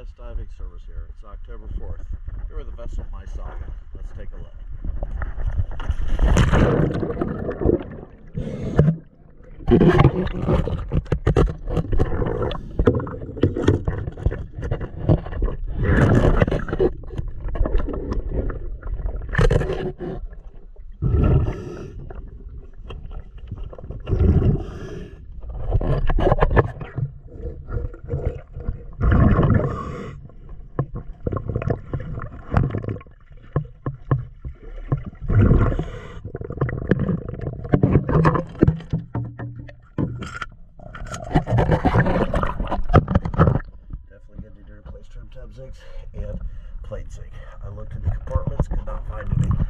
test diving service here. It's October 4th. Here with the vessel My Saga. Let's take a Definitely good to replace trim tab zigs and plate zig. I looked in the compartments, could not find any.